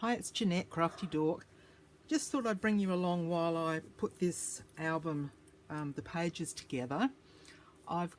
Hi, it's Jeanette, Crafty Dork. Just thought I'd bring you along while I put this album, the pages together. I've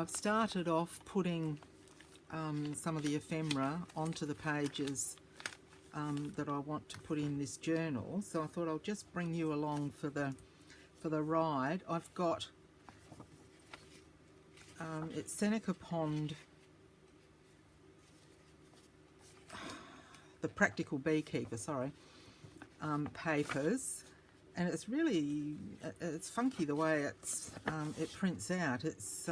started off putting some of the ephemera onto the pages that I want to put in this journal. So I thought I'll just bring you along for the ride. I've got it's Seneca Pond, the Practical Beekeeper, papers, and it's really funky the way it prints out. It's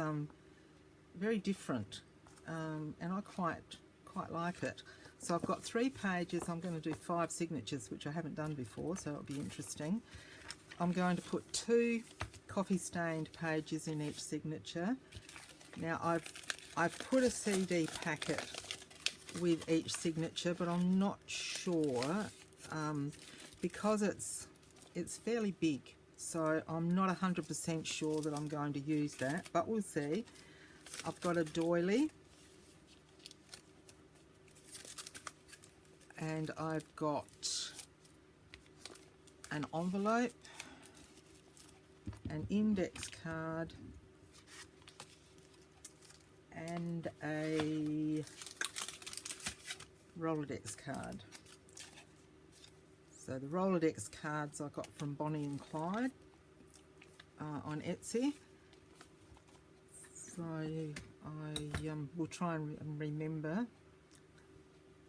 very different, and I quite like it. So I've got 3 pages. I'm going to do 5 signatures, which I haven't done before, so it'll be interesting. I'm going to put 2 coffee stained pages in each signature. Now I've put a CD packet with each signature, but I'm not sure because it's fairly big, so I'm not 100% sure that I'm going to use that, but we'll see. I've got a doily, and I've got an envelope, an index card, and a Rolodex card. So the Rolodex cards I got from Bonnie and Clyde on Etsy. So I will try and remember.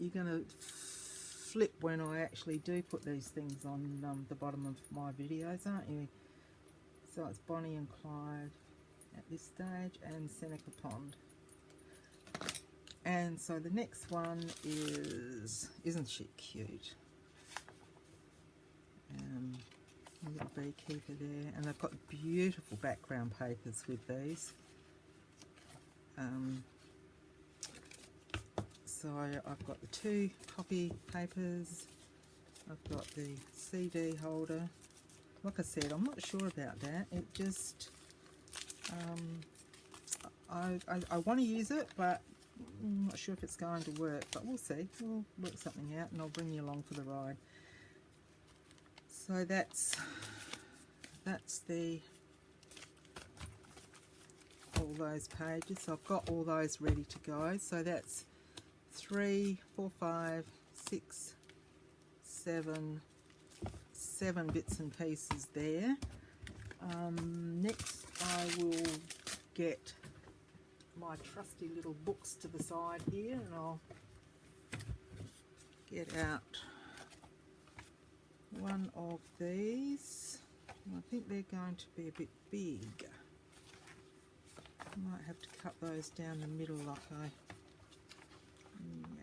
You're going to flip when I actually do put these things on the bottom of my videos, aren't you? So it's Bonnie and Clyde at this stage, and Seneca Pond. And so the next one is, isn't she cute? A little beekeeper there, and they've got beautiful background papers with these. So I've got the 2 copy papers, I've got the CD holder. Like I said, I'm not sure about that. It just, I want to use it, but I'm not sure if it's going to work, but we'll see. We'll work something out and I'll bring you along for the ride. So that's all those pages. So I've got all those ready to go. So that's 3, 4, 5, 6, 7 bits and pieces there. Next I will get my trusty little books to the side here, and I'll get out one of these. I think they're going to be a bit big. I might have to cut those down the middle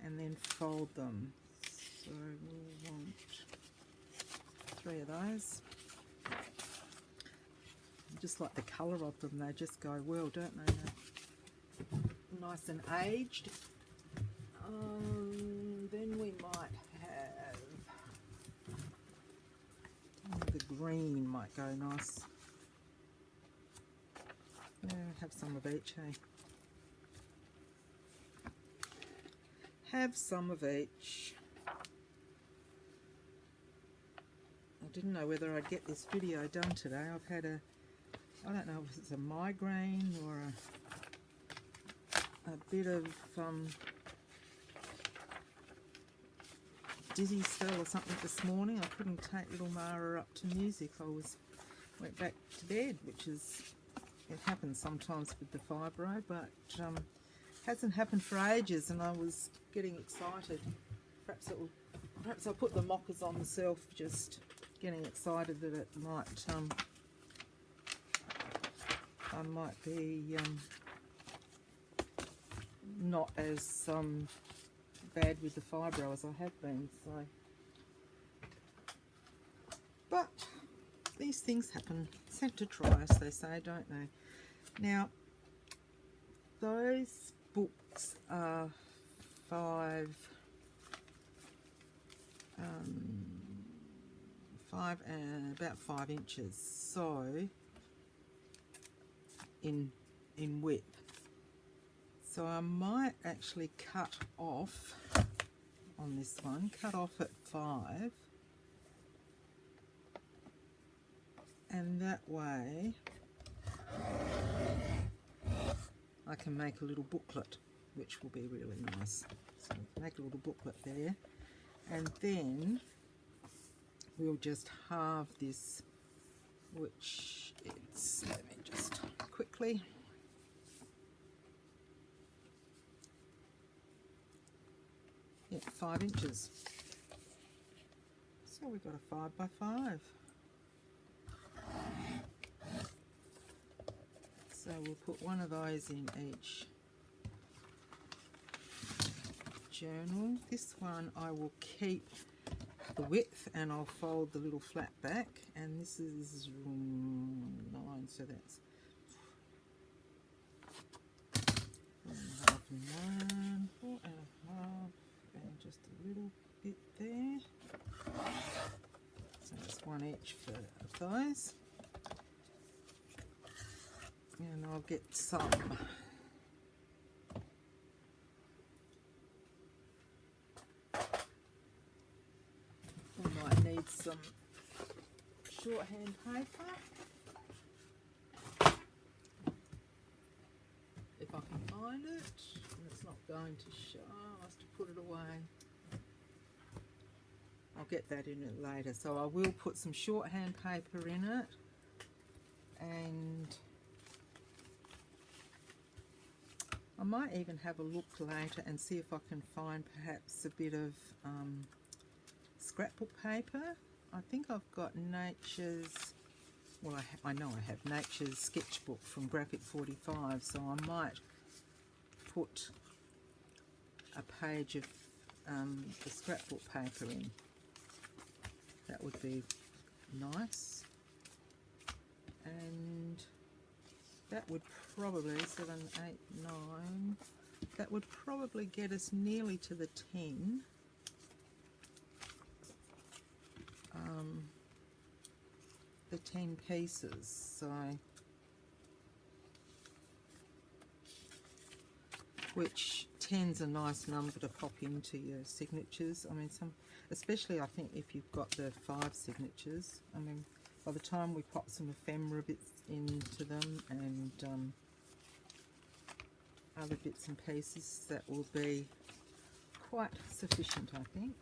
and then fold them. So we'll want 3 of those. I just like the colour of them, they just go well, don't they? They're nice and aged. Then we might have the green, might go nice. Yeah, have some of each, hey? Have some of each. I didn't know whether I'd get this video done today. I've had I don't know if it's a migraine or a bit of dizzy spell or something this morning. I couldn't take little Mara up to music. Went back to bed, which is, it happens sometimes with the fibro, but hasn't happened for ages, and I was getting excited. Perhaps I'll put the mockers on myself, just getting excited that it might I might be not as bad with the fibro as I have been. So, but these things happen. Sent to try, as they say, don't they? Now, those books are about 5 inches, so in width. So I might actually cut off on this one, cut off at 5, and that way I can make a little booklet, which will be really nice. So make a little booklet there, and then we'll just halve this, which it's, let me just quickly, yeah, 5 inches. So we've got a 5 by 5. So we'll put one of those in each journal. This one I will keep the width and I'll fold the little flap back, and this is 9, so that's 4.5 and 1, 4.5, and just a little bit there. So that's 1 each for those. And I'll get some. I might need some shorthand paper, if I can find it. And it's not going to show. I must have put it away. I'll get that in it later. So I will put some shorthand paper in it, and I might even have a look later and see if I can find perhaps a bit of scrapbook paper. I think I've got Nature's, well, I know I have Nature's sketchbook from Graphic 45, so I might put a page of the scrapbook paper in. That would be nice. And that would probably, 7, 8, 9, that would probably get us nearly to the 10. The 10 pieces, so, which 10's a nice number to pop into your signatures. I mean, especially I think if you've got the 5 signatures, I mean, by the time we pop some ephemera bits into them and other bits and pieces, that will be quite sufficient, I think.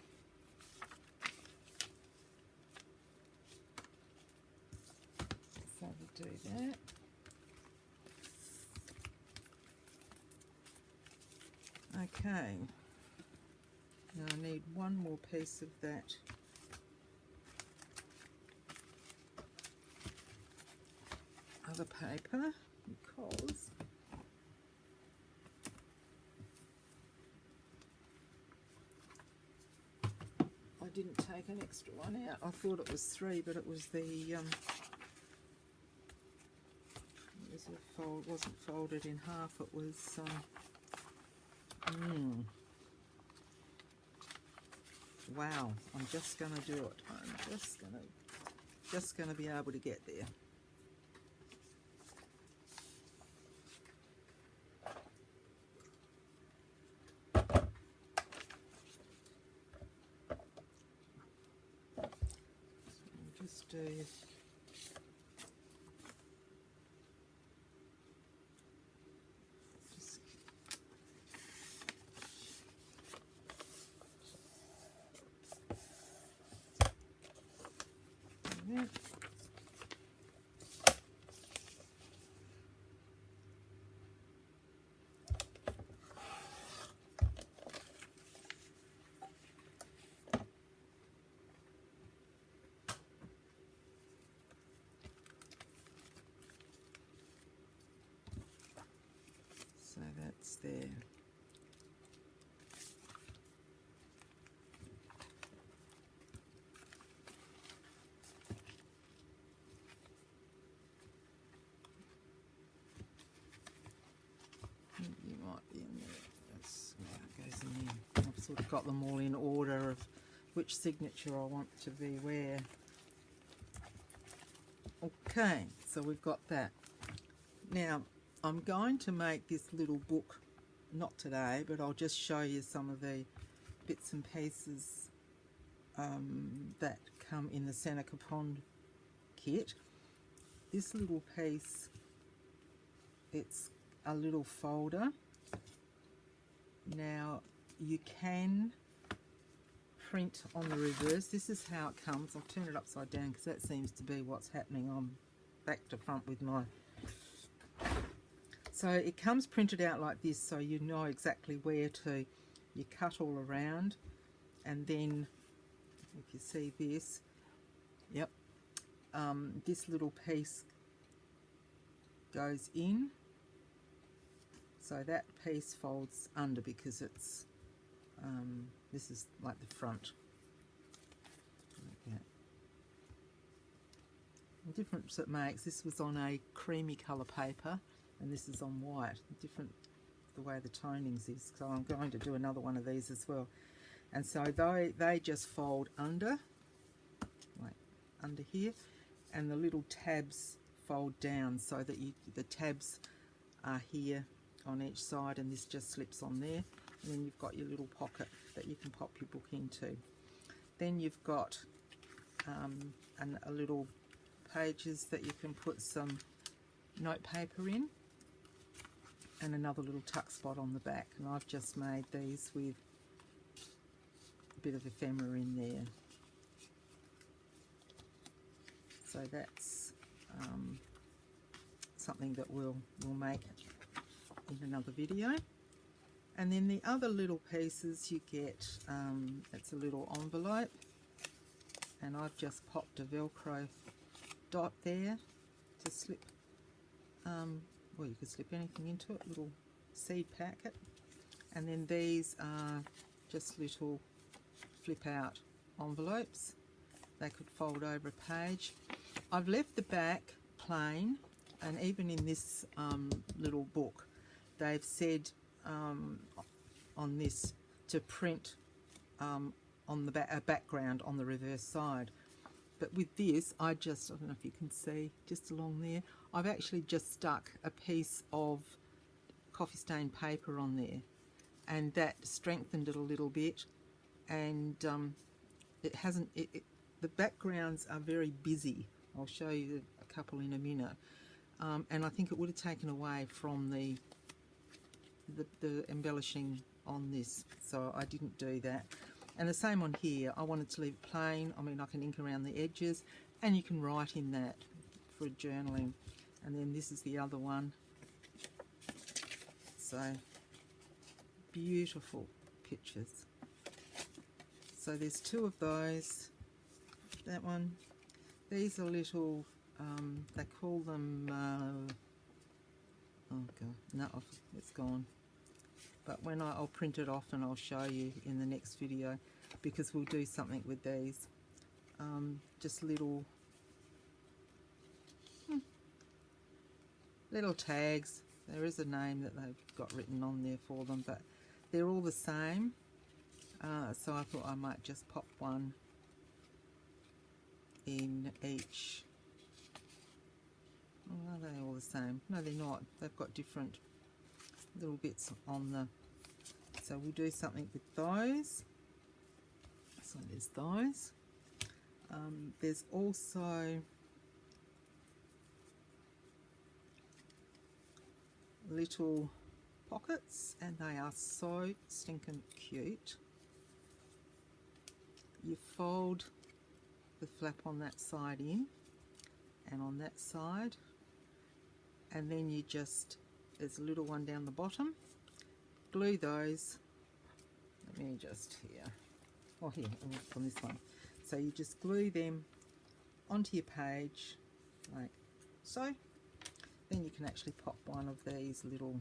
So we'll do that. Okay, now I need one more piece of that other paper, because I didn't take an extra one out. I thought it was 3, but it was the wasn't folded in half. It was wow, I'm just gonna do it. I'm just gonna be able to get there. Just do that. So that's there. You might be in there. That's, yeah, it goes in there. I've sort of got them all in order of which signature I want to be where. Okay, so we've got that. Now, I'm going to make this little book, not today, but I'll just show you some of the bits and pieces that come in the Seneca Pond kit. This little piece, it's a little folder. Now you can print on the reverse. This is how it comes. I'll turn it upside down because that seems to be what's happening. I'm back to front with my... So it comes printed out like this, so you know exactly where to... You cut all around, and then if you see this, yep, this little piece goes in, so that piece folds under because it's this is like the front. Okay. The difference it makes, this was on a creamy colour paper and this is on white. Different the way the tonings is, so I'm going to do another one of these as well. And so they just fold under, like under here, and the little tabs fold down so that the tabs are here on each side, and this just slips on there, and then you've got your little pocket that you can pop your book into. Then you've got a little pages that you can put some note paper in, and another little tuck spot on the back, and I've just made these with a bit of ephemera in there. So that's something that we'll make in another video. And then the other little pieces you get, it's a little envelope, and I've just popped a Velcro dot there to slip, well, you could slip anything into it, little seed packet. And then these are just little flip out envelopes. They could fold over a page. I've left the back plain, and even in this little book they've said on this to print on the a background on the reverse side. But with this, I don't know if you can see, just along there, I've actually just stuck a piece of coffee stained paper on there, and that strengthened it a little bit. And it hasn't, the backgrounds are very busy. I'll show you a couple in a minute. And I think it would have taken away from the embellishing on this, so I didn't do that. And the same on here, I wanted to leave it plain. I mean, I can ink around the edges, and you can write in that for journaling. And then this is the other one. So, beautiful pictures. So there's two of those. That one. These are little, they call them, oh god, no, it's gone. But when I'll print it off and I'll show you in the next video, because we'll do something with these. Just little little tags. There is a name that they've got written on there for them, but they're all the same. So I thought I might just pop one in each. Oh, are they all the same? No, they're not. They've got different little bits on the... So we'll do something with those. So there's those. There's also little pockets, and they are so stinking cute. You fold the flap on that side in and on that side, and then you just, there's a little one down the bottom, glue those, let me just here, oh here, on this one. So you just glue them onto your page like so. Then you can actually pop one of these little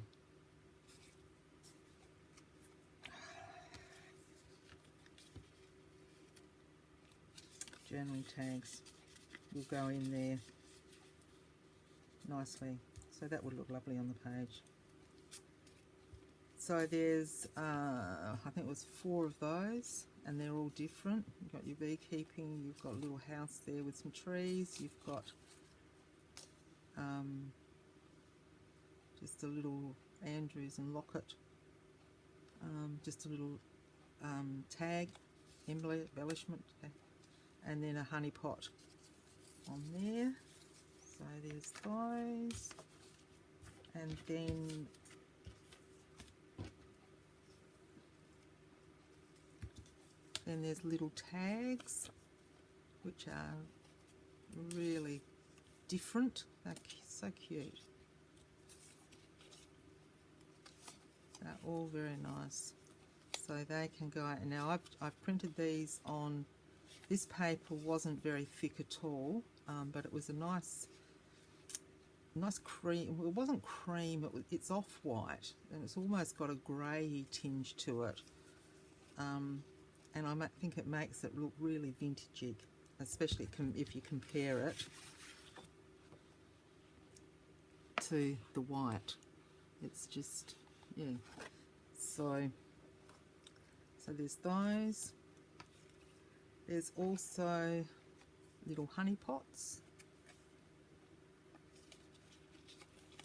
journaling tags, will go in there nicely. So that would look lovely on the page. So there's, I think it was 4 of those, and they're all different. You've got your beekeeping, you've got a little house there with some trees, you've got just a little Andrews and Locket, just a little tag, embellishment, and then a honey pot on there. So there's those, and then there's little tags which are really different. They're so cute. They're all very nice. So they can go out. Now I've printed these on, this paper wasn't very thick at all, but it was a nice cream. Well, it wasn't cream, it's off-white, and it's almost got a grey tinge to it. And I think it makes it look really vintagey, especially if you compare it to the white. It's just, yeah. So there's those. There's also little honey pots,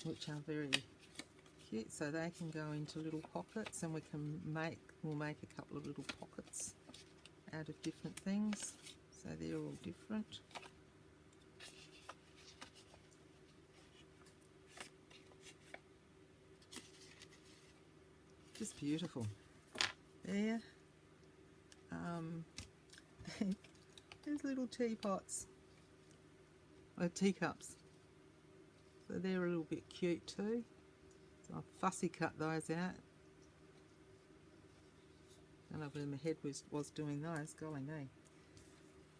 which are very cute. So they can go into little pockets, and we'll make a couple of little pockets out of different things. So they're all different. Just beautiful. There. There's little teapots, or teacups. So they're a little bit cute too. So I've fussy cut those out. I don't know where my head was doing those, golly me.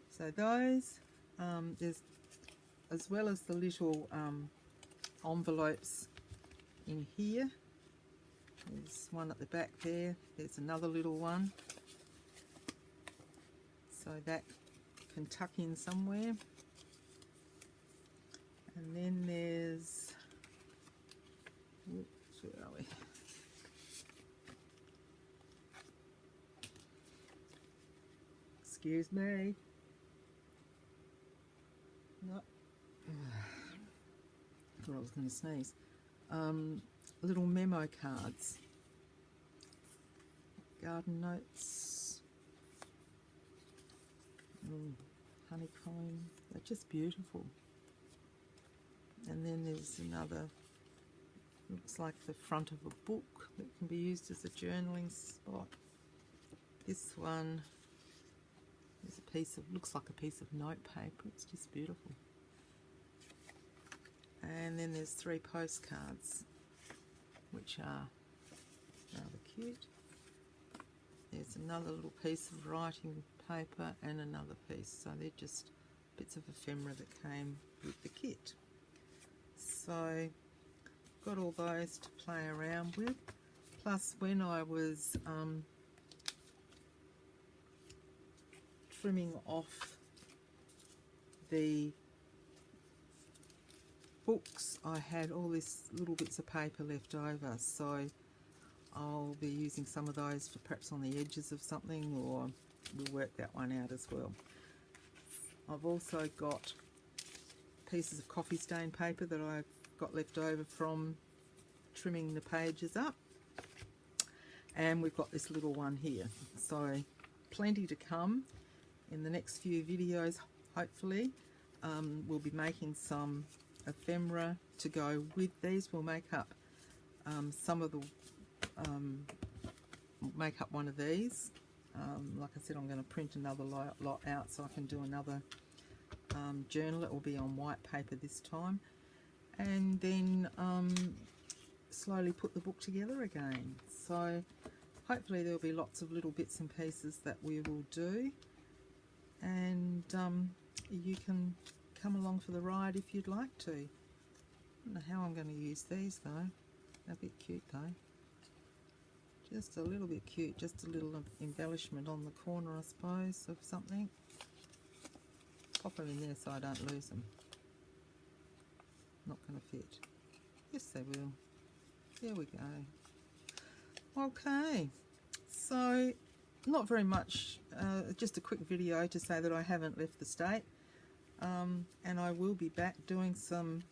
So those, there's, as well as the little envelopes in here. There's one at the back there. There's another little one. So that can tuck in somewhere. And then there's, oops, where are we? Excuse me. No. I thought I was going to sneeze. Little memo cards. Garden notes. Honeycomb. They're just beautiful. And then there's another, looks like the front of a book that can be used as a journaling spot. This one is a piece of, looks like a piece of notepaper. It's just beautiful. And then there's 3 postcards, which are rather cute. There's another little piece of writing paper and another piece. So they're just bits of ephemera that came with the kit. So got all those to play around with. Plus, when I was trimming off the books, I had all these little bits of paper left over, so I'll be using some of those for perhaps on the edges of something, or we'll work that one out as well. I've also got pieces of coffee stain paper that I've got left over from trimming the pages up, and we've got this little one here. So plenty to come in the next few videos. Hopefully we'll be making some ephemera to go with these. We'll make up some of the make up one of these. Like I said, I'm going to print another lot out so I can do another journal. It will be on white paper this time, and then slowly put the book together again. So hopefully there'll be lots of little bits and pieces that we will do, and you can come along for the ride if you'd like to. I don't know how I'm going to use these though. They're a bit cute though. Just a little bit cute, just a little embellishment on the corner, I suppose, of something. Pop them in there so I don't lose them. Not going to fit. Yes, they will. There we go. Okay, so not very much, just a quick video to say that I haven't left the state, and I will be back doing some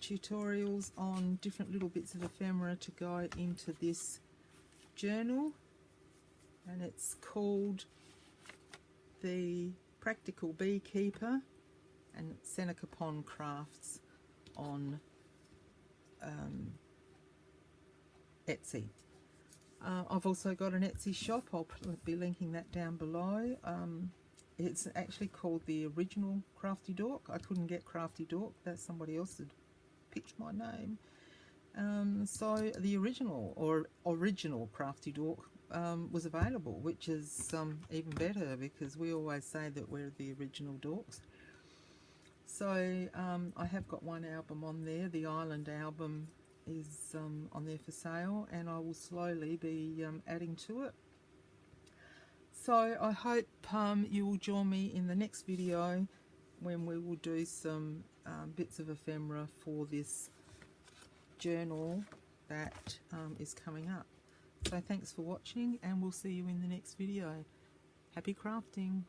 tutorials on different little bits of ephemera to go into this journal. and it's called The Practical Beekeeper, and Seneca Pond Crafts on Etsy. I've also got an Etsy shop. I'll be linking that down below. It's actually called The Original Crafty Dork. I couldn't get Crafty Dork. That's somebody else had picked my name. So the original Crafty Dork was available, which is even better, because we always say that we're the original dorks. So I have got one album on there. The Island album is on there for sale, and I will slowly be adding to it. So I hope you will join me in the next video, when we will do some bits of ephemera for this journal that is coming up. So thanks for watching, and we'll see you in the next video. Happy crafting!